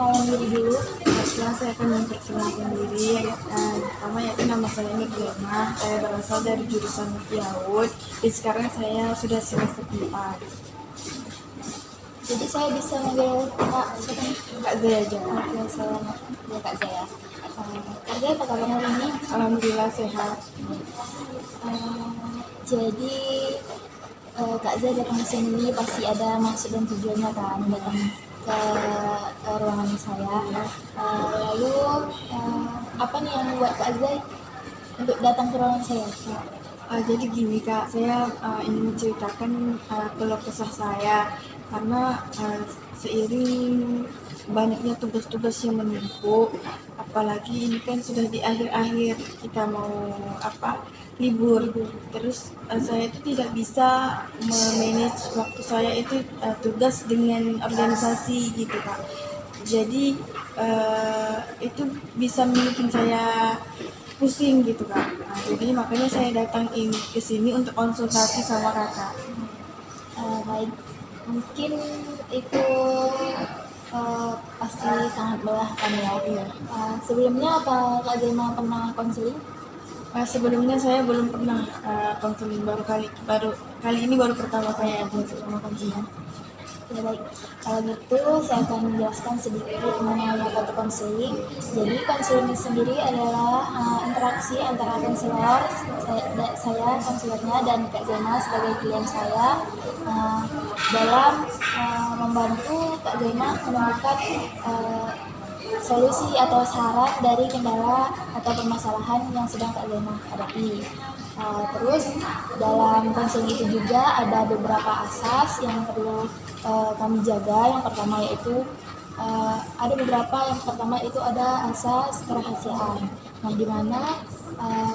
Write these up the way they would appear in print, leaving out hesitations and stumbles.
perkenalan diri dulu. Setelah saya akan memperkenalkan diri, pertama yaitu nama saya Nurjana. Saya berasal dari jurusan Yaud. Dan sekarang saya sudah semester 4. Jadi saya bisa manggil Kak siapa nih? Kak Zaya aja. Oke, saya ya Kak Zaya. Kak Zaya apa kabar hari ini? Alhamdulillah sehat. Jadi Kak Zaya datang ke sini pasti ada maksud dan tujuannya kan datang ke ruangan saya. Lalu apa nih yang membuat Kak Zaya untuk datang ke ruangan saya? Jadi gini Kak, saya ingin menceritakan keluh kesah saya karena seiring banyaknya tugas-tugas yang menumpuk, apalagi ini kan sudah di akhir-akhir kita mau libur. Terus saya itu tidak bisa memanage waktu saya itu tugas dengan organisasi gitu Kak. Jadi itu bisa bikin saya pusing gitu Kak. Jadi makanya saya datang ke sini untuk konsultasi sama Kakak. Baik, mungkin itu pasti sangat melelahkan ya. Iya. Sebelumnya apa Kak Zema pernah konseling? Sebelumnya saya belum pernah konseling, baru kali ini baru pertama saya konseling. Ya baik, kalau gitu saya akan menjelaskan sedikit mengenai apa itu konseling. Jadi konseling sendiri adalah interaksi antara konselor, saya konselornya dan Kak Zema sebagai klien saya dalam membantu Kak Zema menemukan solusi atau saran dari kendala atau permasalahan yang sedang Kak Zema hadapi. Terus dalam konseling itu juga ada beberapa asas yang perlu kami jaga. Yang pertama yaitu ada beberapa. Yang pertama itu ada asas kerahasiaan. Nah, di mana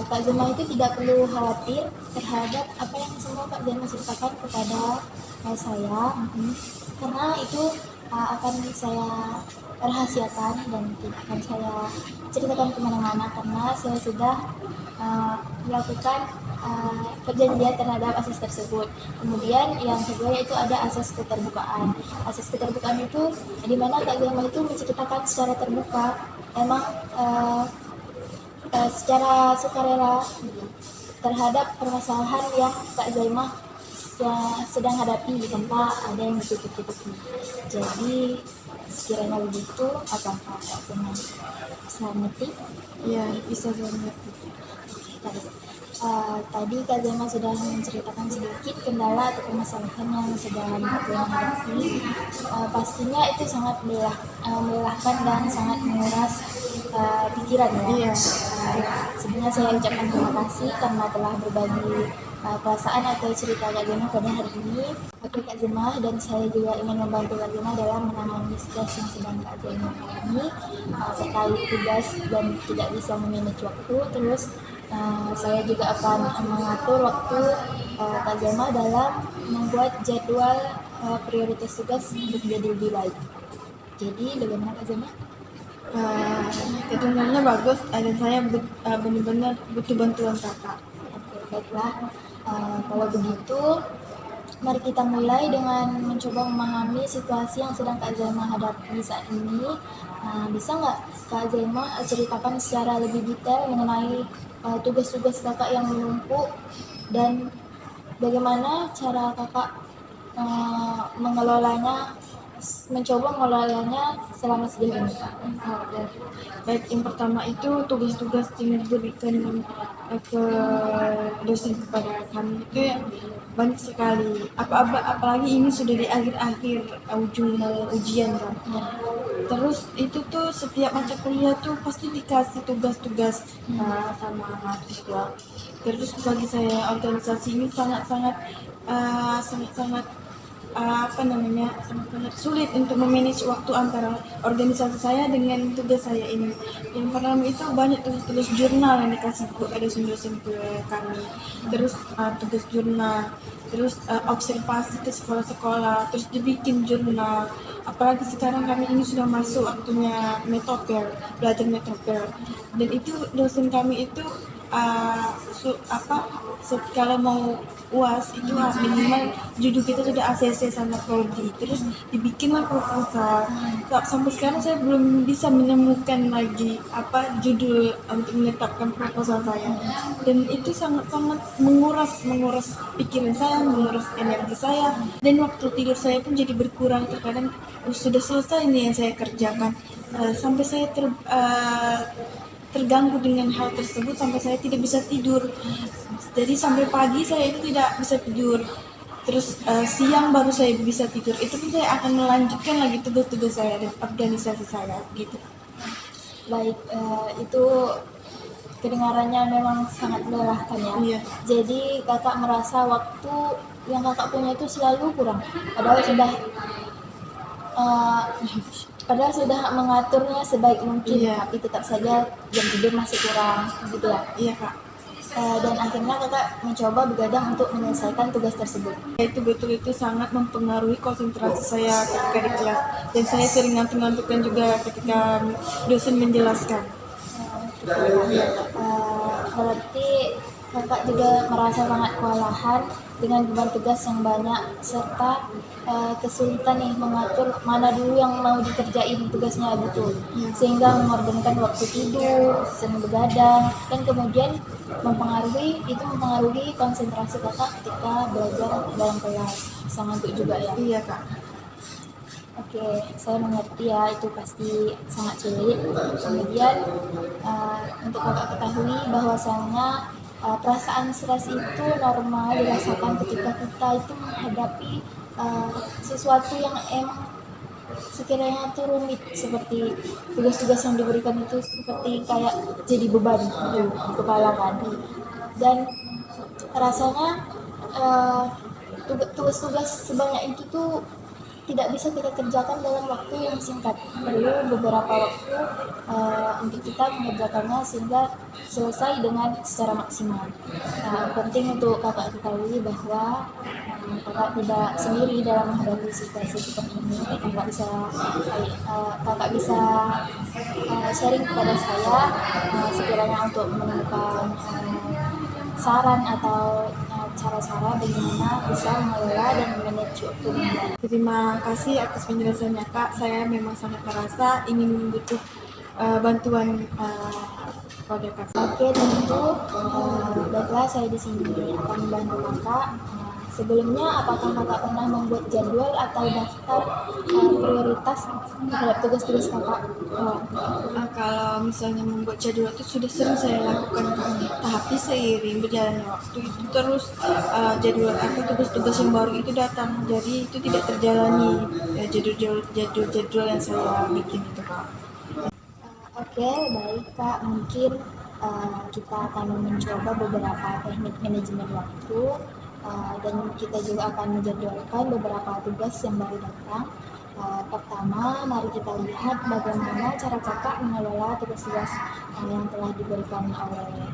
Kak Zema itu tidak perlu khawatir terhadap apa yang semua Kak Zema ceritakan kepada saya, karena itu akan saya rahasiakan dan tidak akan saya ceritakan kemana-mana karena saya sudah melakukan perjanjian terhadap asas tersebut. Kemudian yang kedua yaitu ada asas keterbukaan. Asas keterbukaan itu di mana Kak Zema itu menceritakan secara terbuka, emang secara sukarela terhadap permasalahan yang Kak Zema sedang hadapi tanpa ada yang ditutup-tutupi. Jadi sekiranya begitu, apakah Kak Zema bisa mengerti? Iya, bisa saya mengerti. Tadi Kak Zema sudah menceritakan sedikit kendala atau permasalahan yang sedang Kak Zema hadapi. Pastinya itu sangat melelahkan dan sangat menguras pikiran ya. Iya. Sebenarnya saya ucapkan terima kasih karena telah berbagi perasaan atau cerita Kak Zema pada hari ini. Oke Kak Zema, dan saya juga ingin membantu Kak Zema dalam menangani stres yang sedang Kak Zema alami terkait tugas dan tidak bisa memanage waktu. Terus saya juga akan mengatur waktu Kak Zema dalam membuat jadwal prioritas tugas untuk menjadi lebih baik. Jadi bagaimana Kak Zema? Kedengarannya bagus, dan saya benar-benar butuh bantuan Kakak. Oke, baiklah. Kalau begitu, mari kita mulai dengan mencoba memahami situasi yang sedang Kak Zema hadapi saat ini. Bisa nggak Kak Zema ceritakan secara lebih detail mengenai tugas-tugas Kakak yang menumpuk dan bagaimana cara Kakak mencoba mengelolanya selama sejauh ini? Baik, yang pertama itu tugas-tugas yang diberikan ke dosen kepada kami itu banyak sekali. Apalagi ini sudah di akhir-akhir ujung ujian kan. Terus itu tuh setiap mata kuliah tuh pasti dikasih tugas-tugas sama mahasiswa. Terus bagi saya organisasi ini sangat-sangat sangat-sangat sulit untuk memanage waktu antara organisasi saya dengan tugas saya ini. Yang pertama itu banyak tugas jurnal yang dikasih dosen-dosen ke kami. Terus tugas jurnal, terus observasi ke sekolah-sekolah, terus dibikin jurnal. Apalagi sekarang kami ini sudah masuk waktunya metopel, belajar metopel. Dan itu dosen kami itu kalau mau UAS itu minimal judul kita sudah ACC sama prodi, terus dibikinlah proposal. Sampai sekarang saya belum bisa menemukan lagi judul untuk menetapkan proposal saya, dan itu sangat-sangat menguras pikiran saya, menguras energi saya, dan waktu tidur saya pun jadi berkurang. Terkadang sudah selesai nih yang saya kerjakan, sampai saya terganggu dengan hal tersebut sampai saya tidak bisa tidur. Jadi sampai pagi saya itu tidak bisa tidur. Terus siang baru saya bisa tidur. Itu pun saya akan melanjutkan lagi tugas-tugas saya dan organisasi saya gitu. Baik, itu kedengarannya memang sangat melelahkan ya. Iya. Jadi kakak merasa waktu yang kakak punya itu selalu kurang. Padahal sudah mengaturnya sebaik mungkin, Iya. tapi tetap saja jam tidur masih kurang, gitu ya. Iya Kak. Dan akhirnya kakak mencoba begadang untuk menyelesaikan tugas tersebut. Itu betul, itu sangat mempengaruhi konsentrasi saya ketika di kelas, dan saya sering ngantuk-ngantukan juga ketika dosen menjelaskan. Berarti kakak juga merasa sangat kewalahan dengan beban tugas yang banyak serta kesulitan nih mengatur mana dulu yang mau dikerjain tugasnya gitu, sehingga mengorbankan waktu tidur, sering begadang, dan kemudian mempengaruhi konsentrasi kakak ketika belajar dalam kelas. Bisa ngantuk juga ya. Iya Kak. Oke, saya mengerti ya, itu pasti sangat sulit. Kemudian untuk kakak ketahui bahwasannya perasaan stres itu normal dirasakan ketika kita itu menghadapi sesuatu yang emang sekiranya itu rumit, seperti tugas-tugas yang diberikan itu seperti kayak jadi beban di kepala kan. Dan rasanya tugas-tugas sebanyak itu tuh tidak bisa kita kerjakan dalam waktu yang singkat. Perlu beberapa waktu untuk kita mengerjakannya sehingga selesai dengan secara maksimal. Penting untuk kakak ketahui bahwa kakak tidak sendiri dalam menghadapi situasi seperti ini. Kakak bisa sharing kepada saya sekiranya untuk menemukan saran atau cara-cara bagaimana bisa mengelola dan memanage waktu. Terima kasih atas penjelasannya Kak. Saya memang sangat merasa ingin butuh bantuan pada Kak. Oke, tentu baiklah, saya di sini akan membantu kakak. Sebelumnya, apakah kakak pernah membuat jadwal atau daftar prioritas terhadap tugas-tugas kakak? Kalau misalnya membuat jadwal itu sudah sering saya lakukan Kak. Tapi seiring berjalannya waktu itu terus jadwal tugas-tugas yang baru itu datang, jadi itu tidak terjalani jadwal yang saya bikin itu Kak. Oke, baik Kak. Mungkin kita akan mencoba beberapa teknik manajemen waktu, dan kita juga akan menjadwalkan beberapa tugas yang baru datang. Pertama, mari kita lihat bagaimana cara kakak mengelola tugas-tugas yang telah diberikan oleh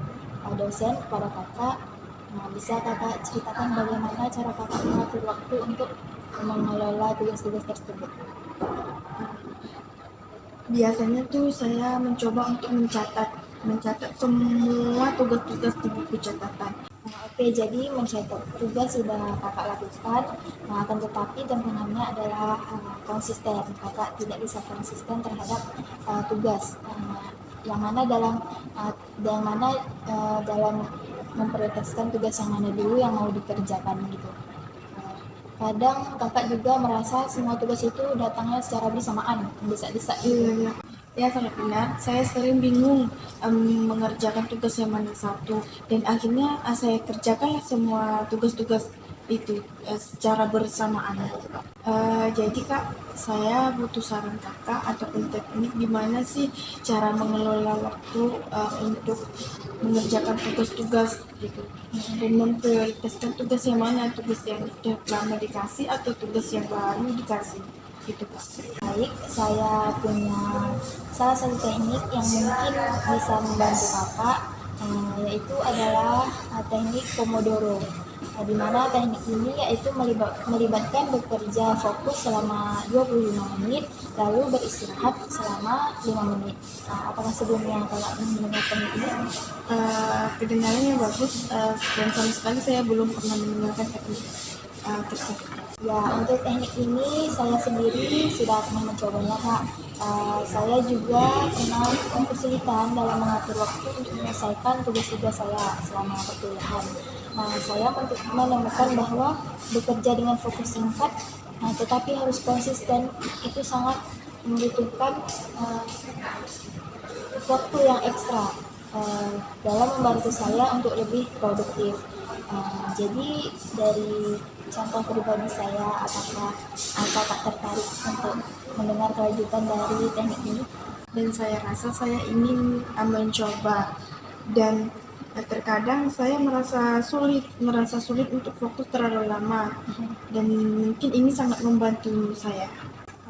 dosen kepada kakak. Bisa kakak ceritakan bagaimana cara kakak mengatur waktu untuk mengelola tugas-tugas tersebut? Biasanya tuh saya mencoba untuk mencatat semua tugas-tugas di buku catatan. Oke, jadi mencatat tugas sudah kakak lakukan, akan tetapi tantangannya adalah konsisten. Kakak tidak bisa konsisten terhadap tugas, yang mana dalam memprioritaskan tugas yang mana dulu yang mau dikerjakan gitu. Kadang kakak juga merasa semua tugas itu datangnya secara bersamaan, mendesak-desak gitu. Iya. Ya sangat benar, saya sering bingung mengerjakan tugas yang mana satu, dan akhirnya saya kerjakan semua tugas-tugas itu secara bersamaan. Jadi Kak, saya butuh saran Kakak ataupun teknik gimana sih cara mengelola waktu untuk mengerjakan tugas-tugas gitu, dan memprioritaskan tugas yang mana, tugas yang sudah lama dikasih atau tugas yang baru dikasih gitu Kak. Baik, saya punya salah satu teknik yang mungkin bisa membantu kakak, yaitu adalah teknik Pomodoro. di mana teknik ini yaitu melibatkan bekerja fokus selama 25 menit, lalu beristirahat selama 5 menit. Nah, apakah sebelumnya Kakak mendengar teknik ini? Kedengarannya bagus, dan sama sekali saya belum pernah mendengarkan teknik tersebut. Ya, untuk teknik ini saya sendiri sudah pernah mencobanya, Kak. Saya juga pernah kesulitan dalam mengatur waktu untuk menyelesaikan tugas-tugas saya selama perkuliahan. Nah, saya menemukan bahwa bekerja dengan fokus singkat, tetapi harus konsisten, itu sangat membutuhkan waktu yang ekstra dalam membantu saya untuk lebih produktif. Jadi dari contoh pribadi saya, apakah kakak tertarik untuk mendengar kelanjutan dari teknik ini? Dan saya rasa saya ingin mencoba, dan terkadang saya merasa sulit untuk fokus terlalu lama, dan mungkin ini sangat membantu saya.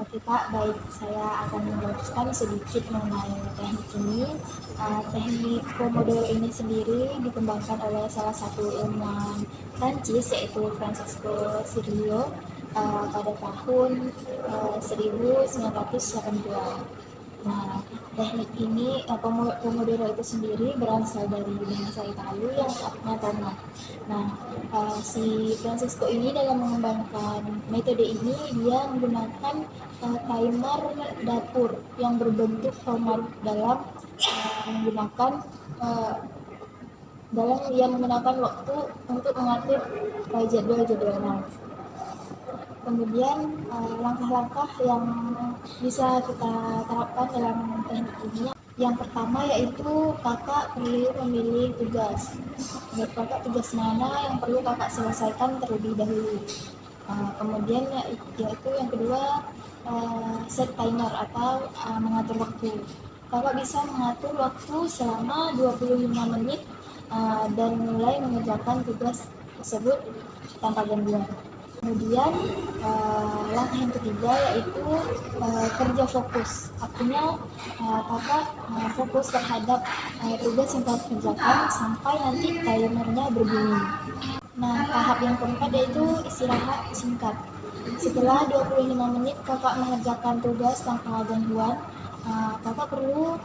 Oke Kak, baik, saya akan menjelaskan sedikit mengenai teknik ini. Teknik Pomodoro ini sendiri dikembangkan oleh salah satu ilmuwan Prancis, yaitu Francesco Cirillo, pada tahun 1980-an. Nah, teknik ini, Pomodoro itu sendiri berasal dari bahasa Italia yang artinya tomat. Nah, si Francisco ini dalam mengembangkan metode ini, dia menggunakan timer dapur yang berbentuk tomat dalam menggunakan waktu untuk mengatur jadwal-jadwalnya. Kemudian langkah-langkah yang bisa kita terapkan dalam teknik ini, yang pertama yaitu kakak perlu memilih tugas. Menurut kakak tugas mana yang perlu kakak selesaikan terlebih dahulu. Kemudian yaitu yang kedua, set timer atau mengatur waktu. Kakak bisa mengatur waktu selama 25 menit dan mulai mengerjakan tugas tersebut tanpa gangguan. Kemudian langkah yang ketiga yaitu kerja fokus. Artinya kakak fokus terhadap tugas yang kakak kerjakan sampai nanti timernya berbunyi. Nah, tahap yang keempat yaitu istirahat singkat. Setelah 25 menit kakak mengerjakan tugas tanpa gangguan, kakak perlu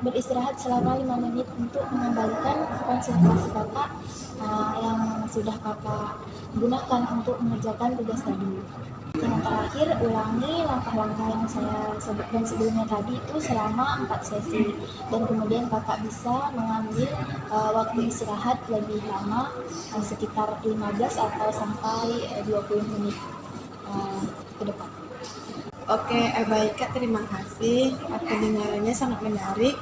beristirahat selama 5 menit untuk mengembalikan konsentrasi kakak yang sudah kakak gunakan untuk mengerjakan tugas tadi. Yang terakhir, ulangi langkah-langkah yang saya sebutkan sebelumnya tadi itu selama 4 sesi, dan kemudian kakak bisa mengambil waktu istirahat lebih lama, sekitar 15 atau sampai 20 menit ke depan. Oke, baik Kak, terima kasih. Kedengarannya sangat menarik.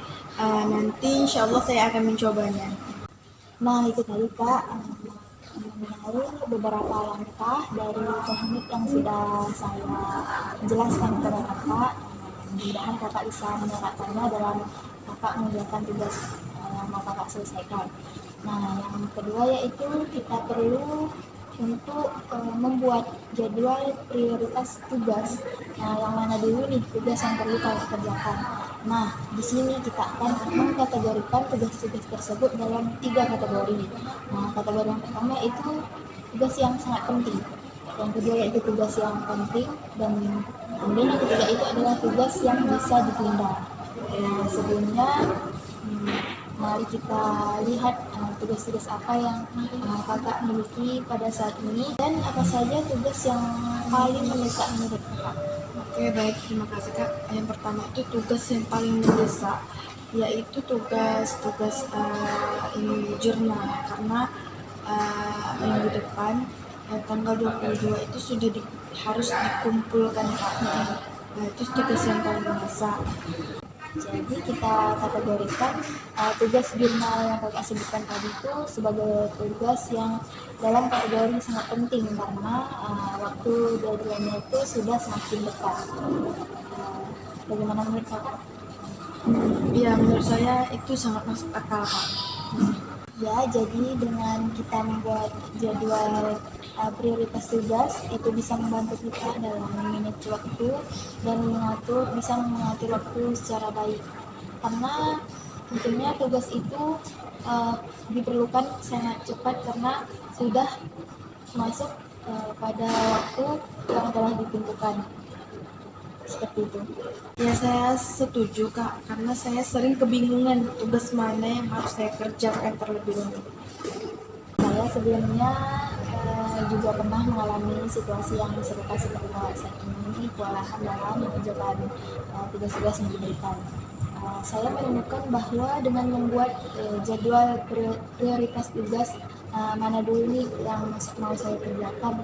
Nanti insya Allah saya akan mencobanya. Nah, itu tadi Kak, mengenai beberapa langkah dari teknik yang sudah saya jelaskan kepada kakak. Mudah-mudahan kakak bisa menerapkannya dalam kakak mengerjakan tugas yang mau kakak selesaikan. Nah, yang kedua yaitu kita perlu untuk membuat jadwal prioritas tugas. Nah, yang mana dulu nih tugas yang perlu kakak kerjakan. Nah, di sini kita akan mengkategorikan tugas-tugas tersebut dalam 3 kategori. Nah, kategori yang pertama itu tugas yang sangat penting. Yang kedua yaitu tugas yang penting, dan kemudian yang ketiga itu adalah tugas yang bisa ditunda. Nah, sebelumnya mari kita lihat tugas-tugas apa yang kakak miliki pada saat ini, dan apa saja tugas yang paling mendesak menurut kakak. Oke, baik, terima kasih Kak. Yang pertama itu tugas yang paling mendesak, yaitu tugas ini jurnal, karena minggu depan tanggal 22 itu sudah harus dikumpulkan Kak. Nah, itu tugas yang paling mendesak. Jadi kita kategorikan tugas jurnal yang kakak sebutkan tadi itu sebagai tugas yang dalam kategori sangat penting, karena waktu deadline-nya itu sudah semakin dekat. Bagaimana menurut kakak? Ya, menurut saya itu sangat masuk akal Kak. Ya, jadi dengan kita membuat jadwal prioritas tugas, itu bisa membantu kita dalam memanage waktu dan bisa mengatur waktu secara baik. Karena Tentunya tugas itu diperlukan sangat cepat karena sudah masuk pada waktu yang telah ditentukan. Seperti itu. Ya saya setuju Kak, karena saya sering kebingungan tugas mana yang harus saya kerjakan terlebih dahulu. Saya sebelumnya juga pernah mengalami situasi yang serupa seperti saat ini, kewalahan dalam mengerjakan tugas-tugas yang diberikan. Saya menemukan bahwa dengan membuat jadwal prioritas tugas mana dulu nih yang mau saya kerjakan,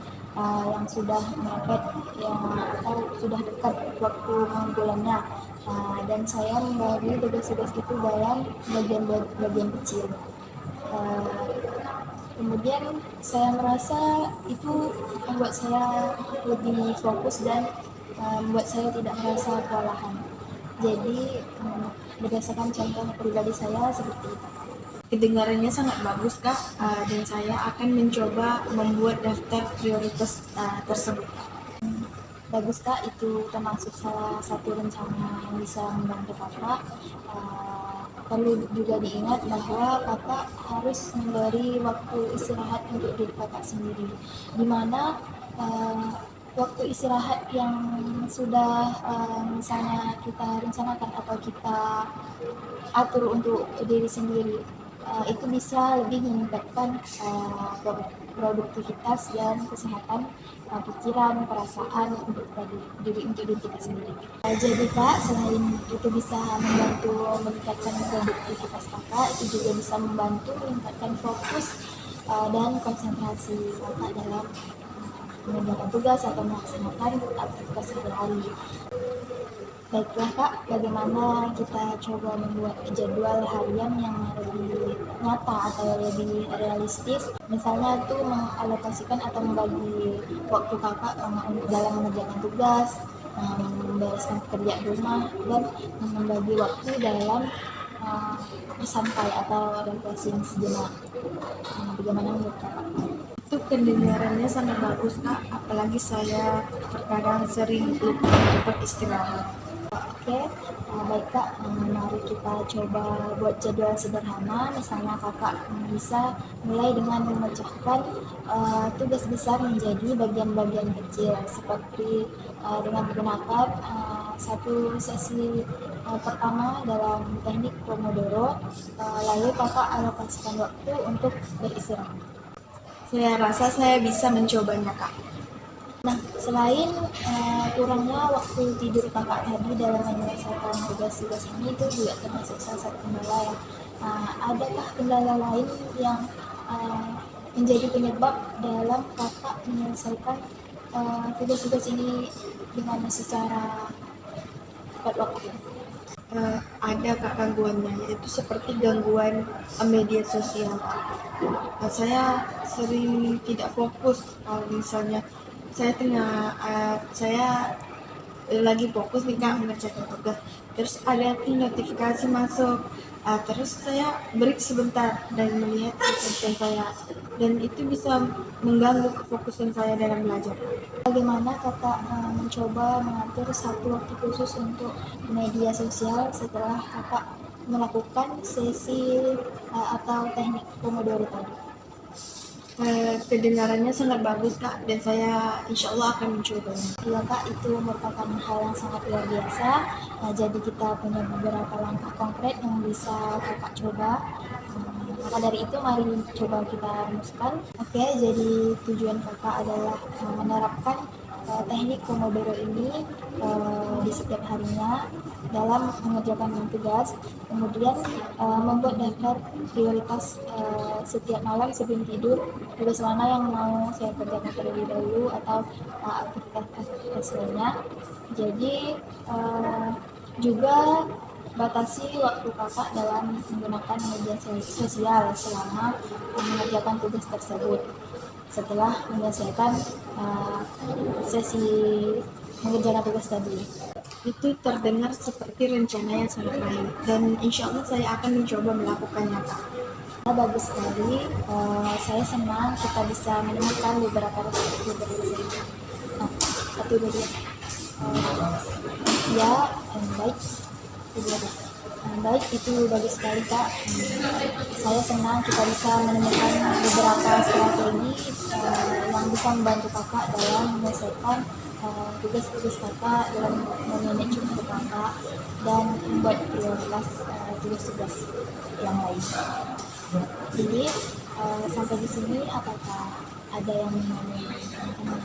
yang sudah mepet atau sudah dekat waktu pengumpulannya, dan saya membagi tugas-tugas itu dalam bagian-bagian kecil. Kemudian saya merasa itu membuat saya lebih fokus dan membuat saya tidak merasa kewalahan. Jadi berdasarkan contoh pribadi saya seperti itu. Kedengarannya sangat bagus Kak, dan saya akan mencoba membuat daftar prioritas tersebut. Bagus Kak, itu termasuk salah satu rencana yang bisa membantu Kakak. Perlu juga diingat bahwa Kakak harus memberi waktu istirahat untuk diri Kakak sendiri, di mana waktu istirahat yang sudah misalnya kita rencanakan atau kita atur untuk diri sendiri, itu bisa lebih meningkatkan produktivitas dan kesehatan pikiran, perasaan untuk diri kita sendiri. Jadi Kak, selain itu bisa membantu meningkatkan produktivitas Kakak, itu juga bisa membantu meningkatkan fokus dan konsentrasi Kakak dalam mengerjakan tugas atau melaksanakan aktivitas sehari-hari. Baiklah Kak, bagaimana kita coba membuat jadwal harian yang lebih nyata atau lebih realistis. Misalnya itu mengalokasikan atau membagi waktu Kakak dalam mengerjakan tugas, membereskan pekerjaan rumah, dan membagi waktu dalam bersantai atau refreshing sejenak. Bagaimana menurut Kakak? Itu kedengarannya sangat bagus Kak, apalagi saya terkadang sering lupa untuk istirahat. Oke, baik Kak, mari kita coba buat jadwal sederhana. Misalnya Kakak bisa mulai dengan memecahkan tugas besar menjadi bagian-bagian kecil, seperti dengan menggunakan satu sesi pertama dalam teknik Pomodoro, lalu Kakak alokasikan waktu untuk beristirahat. Saya rasa saya bisa mencobanya Kak. Nah, selain kurangnya waktu tidur Kakak tadi dalam menyelesaikan tugas-tugas ini, itu juga termasuk salah satu kendala ya. Adakah kendala lain yang menjadi penyebab dalam Kakak menyelesaikan tugas-tugas ini dengan secara tepat waktu? Ada Kak gangguannya, yaitu seperti gangguan media sosial. Saya sering tidak fokus kalau misalnya saya lagi fokus nih Kak mengerjakan tugas, terus ada notifikasi masuk, terus saya break sebentar dan melihat handphone saya, dan itu bisa mengganggu kefokusan saya dalam belajar. Bagaimana Kakak mencoba mengatur satu waktu khusus untuk media sosial setelah Kakak melakukan sesi atau teknik Pomodoro tadi? Kedengarannya sangat bagus Kak, dan saya insya Allah akan mencobanya. Iya Kak, itu merupakan hal yang sangat luar biasa. Jadi kita punya beberapa langkah konkret yang bisa Kakak coba. Maka dari itu mari coba kita rumuskan. Oke, jadi tujuan Kakak adalah menerapkan teknik Pomodoro ini di setiap harinya dalam mengerjakan tugas, kemudian membuat daftar prioritas setiap malam sebelum tidur, tugas mana yang mau saya kerjakan terlebih dahulu atau aktivitas lainnya. Jadi juga batasi waktu Kakak dalam menggunakan media sosial selama mengerjakan tugas tersebut. Setelah menyelesaikan sesi mengerjakan tugas tadi. Itu terdengar seperti rencana yang sangat baik, dan insya Allah saya akan mencoba melakukannya Kak. Bagus sekali, saya senang kita bisa menemukan beberapa resep berbeda. Satu dua. Ya, baik. Itu dua. Baik, itu bagus sekali Kak. Saya senang kita bisa menemukan beberapa strategi yang bisa membantu Kakak dalam menyelesaikan tugas-tugas Kakak, dalam memanage waktu Kakak, dan membuat prioritas tugas-tugas yang lain. Jadi sampai di sini apakah ada yang mau ditanyakan?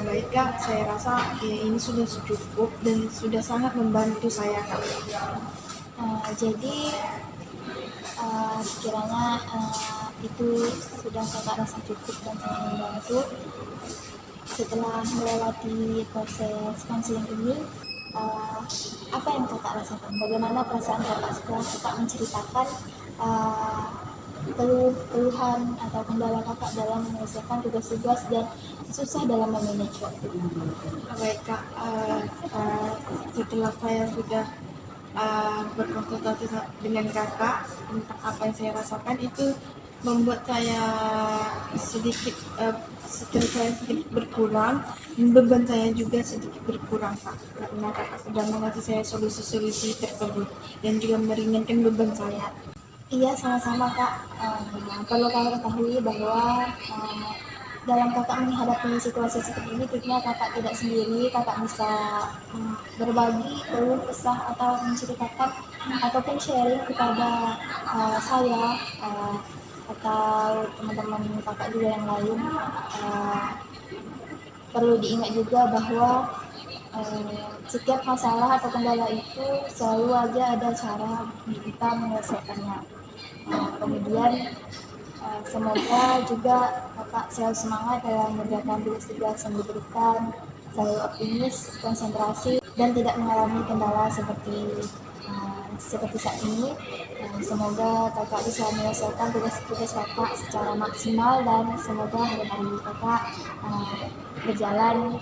Baik Kak, saya rasa ini sudah cukup dan sudah sangat membantu saya Kak. Jadi sekiranya itu sudah Kakak rasa cukup dan sangat membantu. Setelah melewati proses konseling ini, apa yang Kakak rasakan? Bagaimana perasaan Kakak setelah Kakak menceritakan keluhan atau kendala Kakak dalam menyelesaikan tugas-tugas dan susah dalam memanage waktu? Baik Kak, setelah saya sudah berkonsultasi dengan Kakak tentang apa yang saya rasakan, itu membuat saya sedikit stres saya sedikit berkurang, beban saya juga sedikit berkurang Kak, karena Kakak sudah mengasih saya solusi-solusi tersebut dan juga meringankan beban saya. Iya, sama-sama Kak. Perlu Kakak ketahui bahwa dalam Kakak menghadapi situasi seperti ini, tentunya Kakak tidak sendiri. Kakak bisa berbagi keluh kesah atau menceritakan ataupun sharing kepada saya atau teman-teman Kakak juga yang lain. Perlu diingat juga bahwa setiap masalah atau kendala itu selalu aja ada cara kita menyelesaikannya. Kemudian semoga juga Kakak selalu semangat dalam mengerjakan tugas-tugas yang diberikan, selalu optimis, konsentrasi, dan tidak mengalami kendala seperti saat ini. Semoga Kakak bisa menyelesaikan tugas-tugas Kakak secara maksimal dan semoga hari-hari Kakak berjalan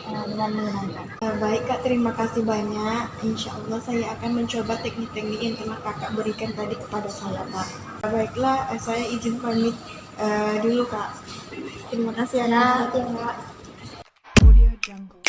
dengan menyenangkan. Baik Kak, terima kasih banyak. Insya Allah saya akan mencoba teknik-teknik yang telah Kakak berikan tadi kepada saya Kak. Baiklah, saya izin pamit dulu Kak. Terima kasih ya Kak. Terima kasih Kak. Audio Jungle.